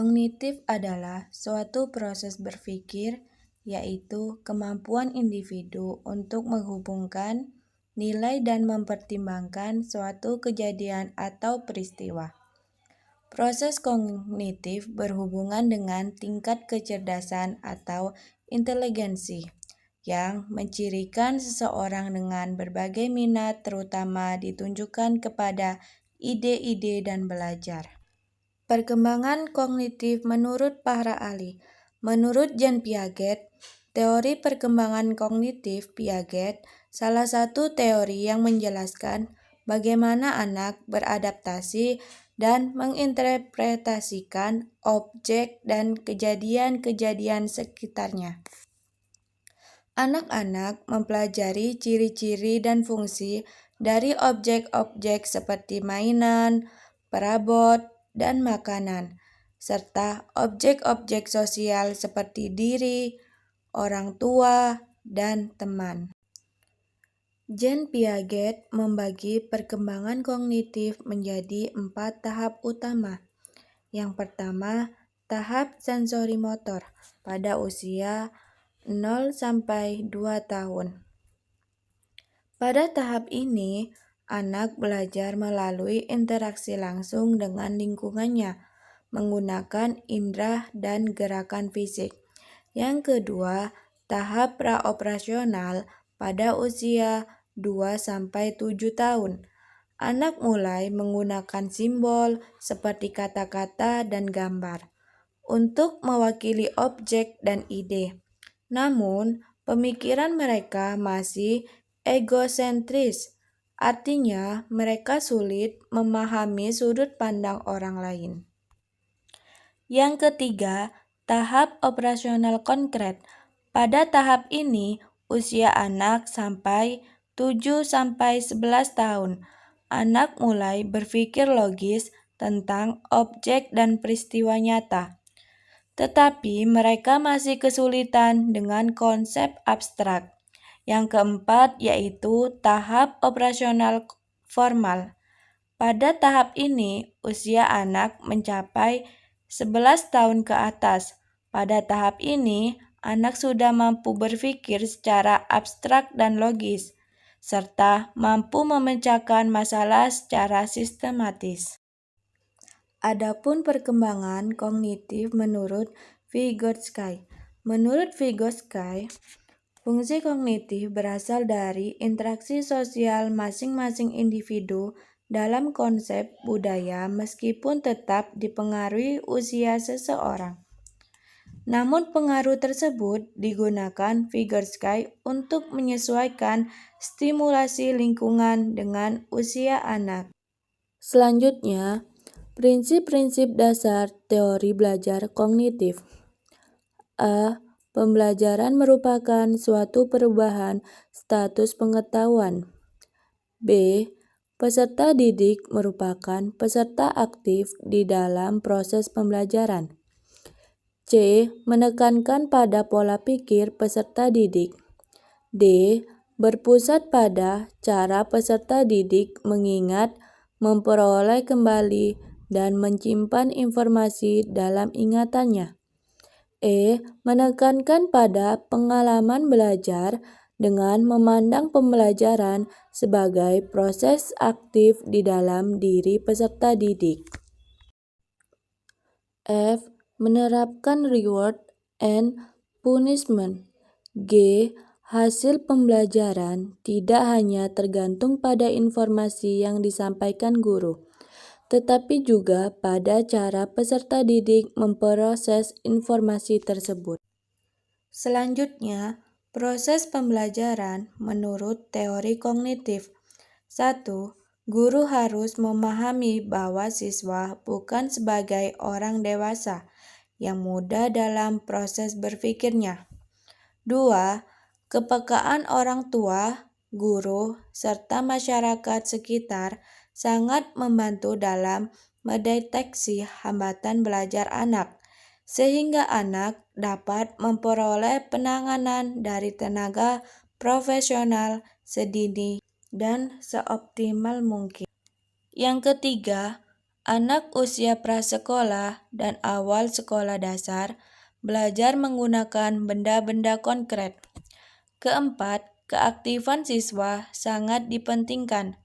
Kognitif adalah suatu proses berpikir, yaitu kemampuan individu untuk menghubungkan, nilai dan mempertimbangkan suatu kejadian atau peristiwa. Proses kognitif berhubungan dengan tingkat kecerdasan atau inteligensi yang mencirikan seseorang dengan berbagai minat terutama ditunjukkan kepada ide-ide dan belajar. Perkembangan kognitif menurut para ahli. Menurut Jean Piaget, teori perkembangan kognitif Piaget salah satu teori yang menjelaskan bagaimana anak beradaptasi dan menginterpretasikan objek dan kejadian-kejadian sekitarnya. Anak-anak mempelajari ciri-ciri dan fungsi dari objek-objek seperti mainan, perabot, dan makanan, serta objek-objek sosial seperti diri, orang tua, dan teman. Jean Piaget membagi perkembangan kognitif menjadi 4 tahap utama. Yang pertama, tahap sensorimotor pada usia 0-2 tahun. Pada tahap ini, anak belajar melalui interaksi langsung dengan lingkungannya, menggunakan indera dan gerakan fisik. Yang kedua, tahap praoperasional pada usia 2-7 tahun. Anak mulai menggunakan simbol seperti kata-kata dan gambar untuk mewakili objek dan ide. Namun, pemikiran mereka masih egosentris, artinya mereka sulit memahami sudut pandang orang lain. Yang ketiga, tahap operasional konkret. Pada tahap ini, usia anak sampai 7-11 tahun. Anak mulai berpikir logis tentang objek dan peristiwa nyata. Tetapi mereka masih kesulitan dengan konsep abstrak. Yang keempat yaitu tahap operasional formal. Pada tahap ini, usia anak mencapai 11 tahun ke atas. Pada tahap ini, anak sudah mampu berpikir secara abstrak dan logis, serta mampu memecahkan masalah secara sistematis. Adapun perkembangan kognitif menurut Vygotsky. Menurut Vygotsky, fungsi kognitif berasal dari interaksi sosial masing-masing individu dalam konsep budaya meskipun tetap dipengaruhi usia seseorang. Namun pengaruh tersebut digunakan Vygotsky untuk menyesuaikan stimulasi lingkungan dengan usia anak. Selanjutnya, prinsip-prinsip dasar teori belajar kognitif. A. Pembelajaran merupakan suatu perubahan status pengetahuan. B. Peserta didik merupakan peserta aktif di dalam proses pembelajaran. C. Menekankan pada pola pikir peserta didik. D. Berpusat pada cara peserta didik mengingat, memperoleh kembali, dan menyimpan informasi dalam ingatannya. E. Menekankan pada pengalaman belajar dengan memandang pembelajaran sebagai proses aktif di dalam diri peserta didik. F. Menerapkan reward and punishment. G. Hasil pembelajaran tidak hanya tergantung pada informasi yang disampaikan guru, tetapi juga pada cara peserta didik memproses informasi tersebut. Selanjutnya, proses pembelajaran menurut teori kognitif. 1. Guru harus memahami bahwa siswa bukan sebagai orang dewasa yang muda dalam proses berpikirnya. 2. Kepekaan orang tua, guru, serta masyarakat sekitar sangat membantu dalam mendeteksi hambatan belajar anak, sehingga anak dapat memperoleh penanganan dari tenaga profesional sedini dan seoptimal mungkin. Yang ketiga, Anak usia prasekolah dan awal sekolah dasar belajar menggunakan benda-benda konkret. Keempat, keaktifan siswa sangat dipentingkan.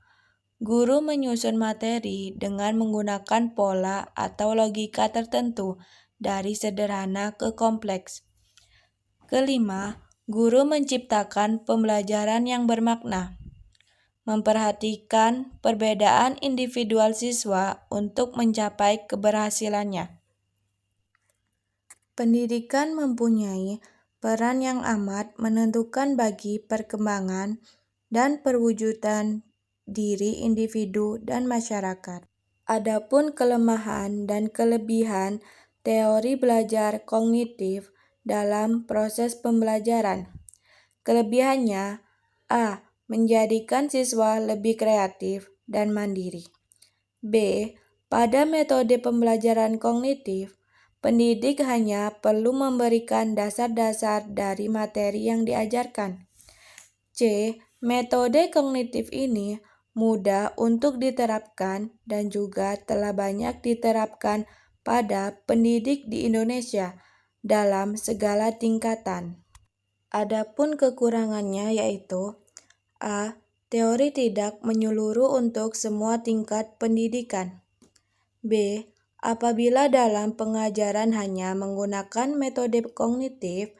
Guru menyusun materi dengan menggunakan pola atau logika tertentu dari sederhana ke kompleks. Kelima, guru menciptakan pembelajaran yang bermakna. Memperhatikan perbedaan individual siswa untuk mencapai keberhasilannya. Pendidikan mempunyai peran yang amat menentukan bagi perkembangan dan perwujudan diri individu dan masyarakat. Adapun kelemahan dan kelebihan teori belajar kognitif dalam proses pembelajaran. Kelebihannya: A. Menjadikan siswa lebih kreatif dan mandiri. B. Pada metode pembelajaran kognitif, pendidik hanya perlu memberikan dasar-dasar dari materi yang diajarkan. C. Metode kognitif ini mudah untuk diterapkan dan juga telah banyak diterapkan pada pendidik di Indonesia dalam segala tingkatan. Adapun kekurangannya yaitu: A. Teori tidak menyeluruh untuk semua tingkat pendidikan. B. Apabila dalam pengajaran hanya menggunakan metode kognitif,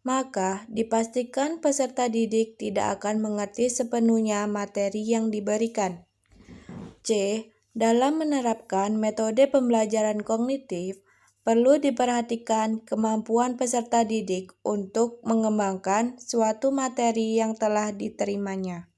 maka dipastikan peserta didik tidak akan mengerti sepenuhnya materi yang diberikan. C. Dalam menerapkan metode pembelajaran kognitif, perlu diperhatikan kemampuan peserta didik untuk mengembangkan suatu materi yang telah diterimanya.